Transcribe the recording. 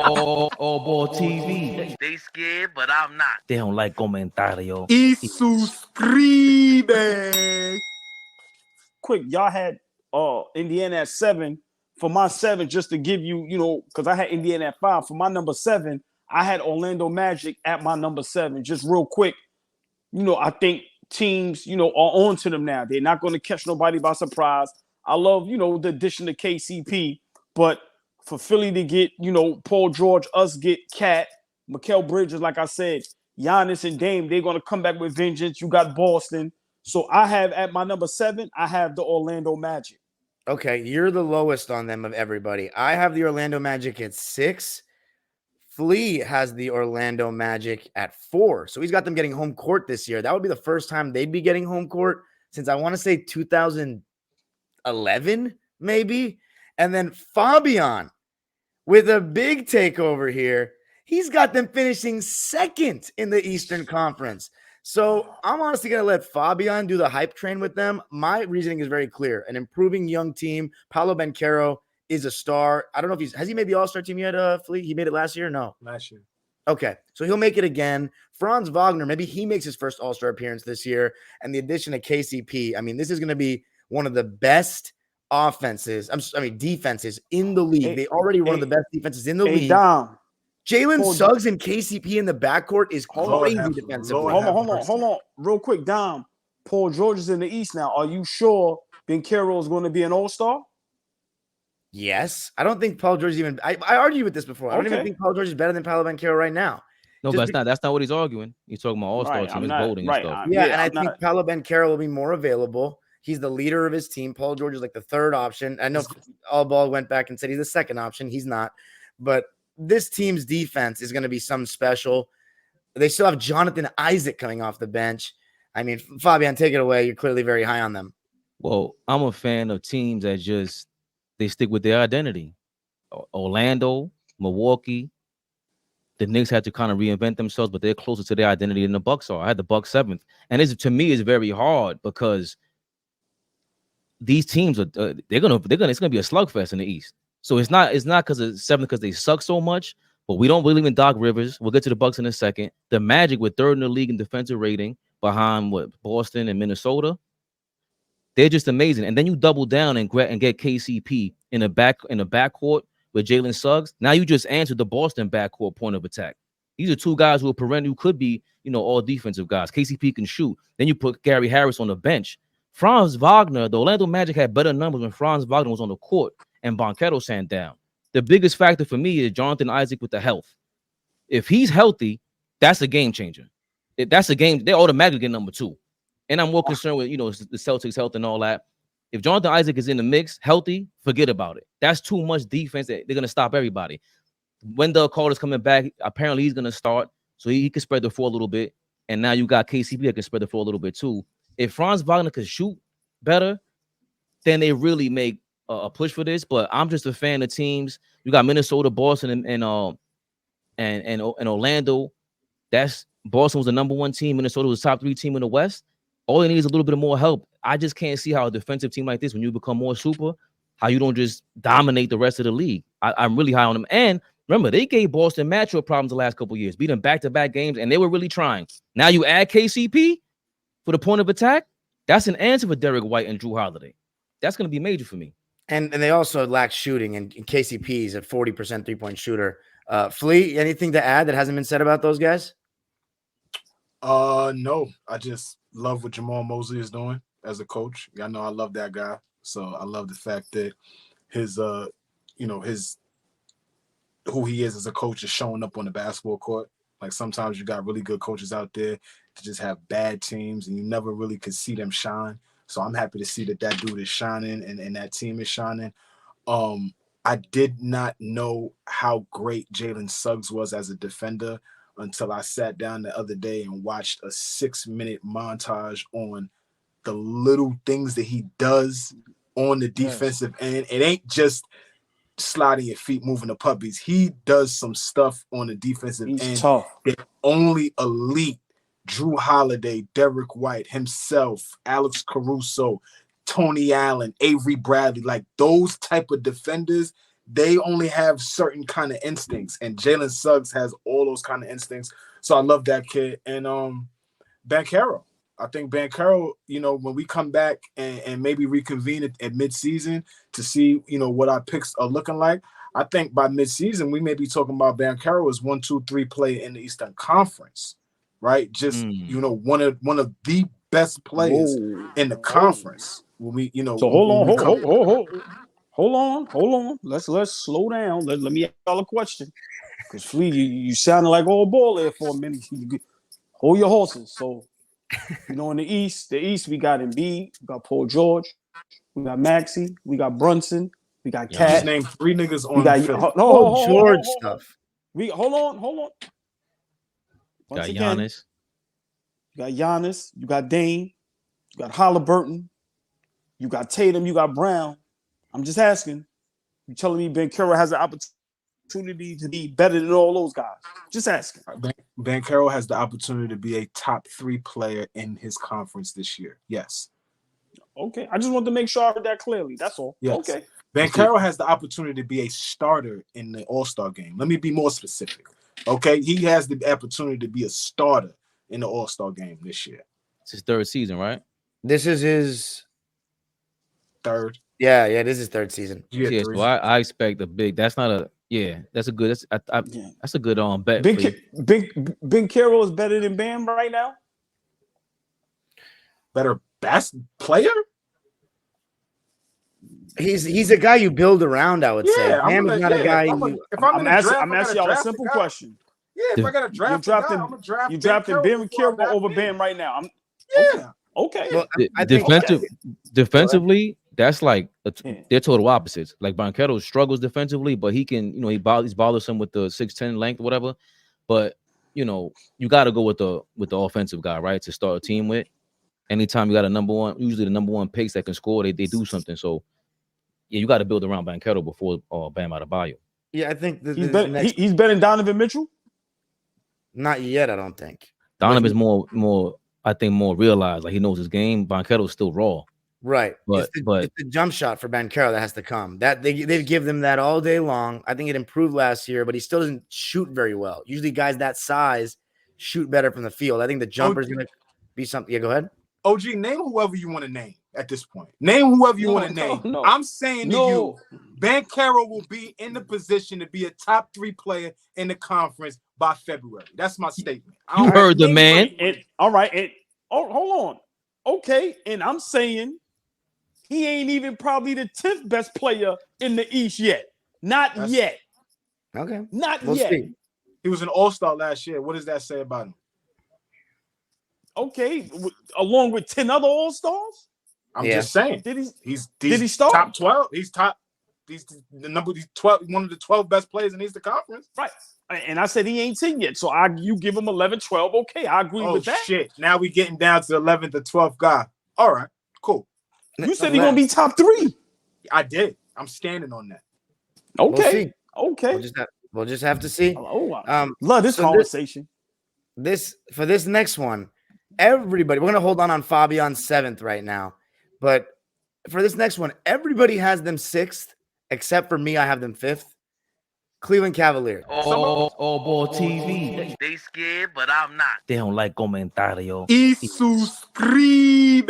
AllBall TV. They scared, but I'm not. They don't like comentario. Y suscribe. Quick, y'all had Indiana at 7. For my 7, just to give you, because I had Indiana at 5. For my number 7, I had Orlando Magic at my number 7. Just real quick, I think teams, are on to them now. They're not going to catch nobody by surprise. I love, the addition to KCP, but for Philly to get, Paul George, us get Cat, Mikal Bridges, like I said, Giannis and Dame, they're going to come back with vengeance. You got Boston. So I have at my number 7, I have the Orlando Magic. Okay, you're the lowest on them of everybody. I have the Orlando Magic at 6. Flea has the Orlando Magic at 4. So he's got them getting home court this year. That would be the first time they'd be getting home court since I want to say 2011, maybe. And then Fabian with a big takeover here. He's got them finishing 2nd in the Eastern Conference. So I'm honestly going to let Fabian do the hype train with them. My reasoning is very clear. An improving young team. Paulo Banchero is a star. I don't know if has he made the All-Star team yet, Flea? He made it last year? No. Last year. Okay. So he'll make it again. Franz Wagner, maybe he makes his first All-Star appearance this year. And the addition of KCP, I mean, this is going to be one of the best defenses in the league. They already one of the best defenses in the league. Dom. Jalen Suggs and KCP in the backcourt is crazy defensively. Hold on. Real quick, Dom. Paul George is in the East now. Are you sure Banchero is going to be an All-Star? Yes. I don't think Paul George is even – I argued with this before. I don't even think Paul George is better than Paulo Banchero right now. No, but that's not what he's arguing. He's talking about All-Star team. He's voting and stuff. Yeah, and I think Paulo Banchero will be more available. He's the leader of his team. Paul George is like the 3rd option. I know AllBall went back and said he's the 2nd option. He's not. But – this team's defense is going to be something special. They still have Jonathan Isaac coming off the bench. I mean, Fabian, take it away. You're clearly very high on them. Well, I'm a fan of teams that they stick with their identity. Orlando, Milwaukee, the Knicks had to kind of reinvent themselves, but they're closer to their identity than the Bucks are. I had the Bucks 7th. And to me, it's very hard because these teams it's gonna be a slugfest in the East. So it's not because of 7 because they suck so much, but we don't believe in Doc Rivers. We'll get to the Bucks in a second. The Magic with 3rd in the league in defensive rating behind Boston and Minnesota. They're just amazing. And then you double down and get KCP in the backcourt with Jalen Suggs. Now you just answered the Boston backcourt point of attack. These are 2 guys who could be, all defensive guys. KCP can shoot. Then you put Gary Harris on the bench. Franz Wagner, the Orlando Magic had better numbers when Franz Wagner was on the court and Banchero sat down. The biggest factor for me is Jonathan Isaac with the health. If he's healthy, that's a game changer. That's a game. They automatically get number 2. And I'm more concerned with, the Celtics' health and all that. If Jonathan Isaac is in the mix, healthy, forget about it. That's too much defense. They're going to stop everybody. Wendell Carter's coming back. Apparently, he's going to start. So he can spread the floor a little bit. And now you got KCP that can spread the floor a little bit too. If Franz Wagner could shoot better, then they really make a push for this. But I'm just a fan of teams. You got Minnesota, Boston, and Orlando. Boston was the number 1 team. Minnesota was the top 3 team in the West. All they need is a little bit of more help. I just can't see how a defensive team like this, when you become more super, how you don't just dominate the rest of the league. I'm really high on them. And remember, they gave Boston matchup problems the last couple of years, beat them back-to-back games, and they were really trying. Now you add KCP for the point of attack. That's an answer for Derek White and Drew Holiday. That's going to be major for me. And they also lack shooting, and KCP is a 40% three-point shooter. Flea, anything to add that hasn't been said about those guys? No. I just love what Jamal Mosley is doing as a coach. Y'all know I love that guy. So I love the fact that his who he is as a coach is showing up on the basketball court. Like sometimes you got really good coaches out there to just have bad teams and you never really could see them shine. So I'm happy to see that dude is shining and that team is shining. I did not know how great Jalen Suggs was as a defender until I sat down the other day and watched a 6-minute montage on the little things that he does on the defensive end. It ain't just sliding your feet, moving the puppies. He does some stuff on the defensive end that only elite Drew Holiday, Derek White, himself, Alex Caruso, Tony Allen, Avery Bradley, like those type of defenders, they only have certain kind of instincts, and Jalen Suggs has all those kind of instincts. So I love that kid. And Banchero. I think Banchero, when we come back and maybe reconvene at midseason to see, what our picks are looking like, I think by midseason we may be talking about Banchero as 1, 2, 3 player in the Eastern Conference, right? Just one of the best players in the conference. When we, So hold on. Let's slow down. Let me ask y'all a question. Because Flea, you sounded like AllBall there for a minute. Hold your horses. So, in the East, we got Embiid, we got Paul George, we got Maxey, we got Brunson, we got Cat. Just name 3 niggas on we got George stuff. Hold on. Got Giannis. You got Giannis, you got Dame, you got Halliburton, you got Tatum, you got Brown. I'm just asking. You telling me Banchero has an opportunity to be better than all those guys? Just asking. Banchero has the opportunity to be a top 3 player in his conference this year. Yes. Okay. I just want to make sure I heard that clearly. That's all. Yes. Okay. Banchero has the opportunity to be a starter in the All-Star game. Let me be more specific. Okay. He has the opportunity to be a starter in the All-Star game this year. It's his 3rd season, right? This is his 3rd. Yeah, this is 3rd season. Yeah, so I expect a big. That's not a. Yeah, that's a good. That's a good bet. Banchero is better than Bam right now. Better best player. He's a guy you build around. I would say. Bam is not a guy. I'm asking y'all a simple question. Yeah, if I got a draft, you drafting Banchero over Bam right now. Okay. Well, defensively, that's like they're total opposites. Like Banchero struggles defensively, but he can, he's bothersome with the 6'10" length, whatever. But you got to go with the offensive guy, right, to start a team with. Anytime you got usually the number one picks that can score, they do something. So yeah, you got to build around Banchero before Bam Adebayo. Yeah, I think he's better than Donovan Mitchell. Not yet, I don't think. Donovan's more. I think more realized, like he knows his game. Banchero's still raw, right? But it's the jump shot for Banchero that has to come. That they give them that all day long. I think it improved last year, but he still doesn't shoot very well. Usually, guys that size shoot better from the field. I think the jumper is going to be something. Yeah, go ahead. OG, name whoever you want to name at this point. Name whoever you want to name. No. I'm saying to you, Banchero will be in the position to be a top 3 player in the conference by February. That's my statement. You heard the man. All right. Hold on. Okay. And I'm saying he ain't even probably the 10th best player in the East yet. Not yet. Okay. Not yet. See. He was an all-star last year. What does that say about him? Okay. Along with 10 other all-stars? I'm just saying. Did he start? Top 12. He's 12, one of the 12 best players in the Eastern Conference. Right. And I said he ain't 10 yet. So you give him 11, 12. Okay, I agree with that. Oh, shit. Now we getting down to the 11th or 12th guy. All right, cool. You said he's going to be top 3. I did. I'm standing on that. Okay. Okay. We'll just have to see. Love this conversation. For this next one, everybody, we're going to hold on Fabian's 7th right now. But for this next one, everybody has them 6th, except for me. I have them 5th. Cleveland Cavaliers. AllBall TV. They scared, but I'm not. They don't like comentario. Y suscribe.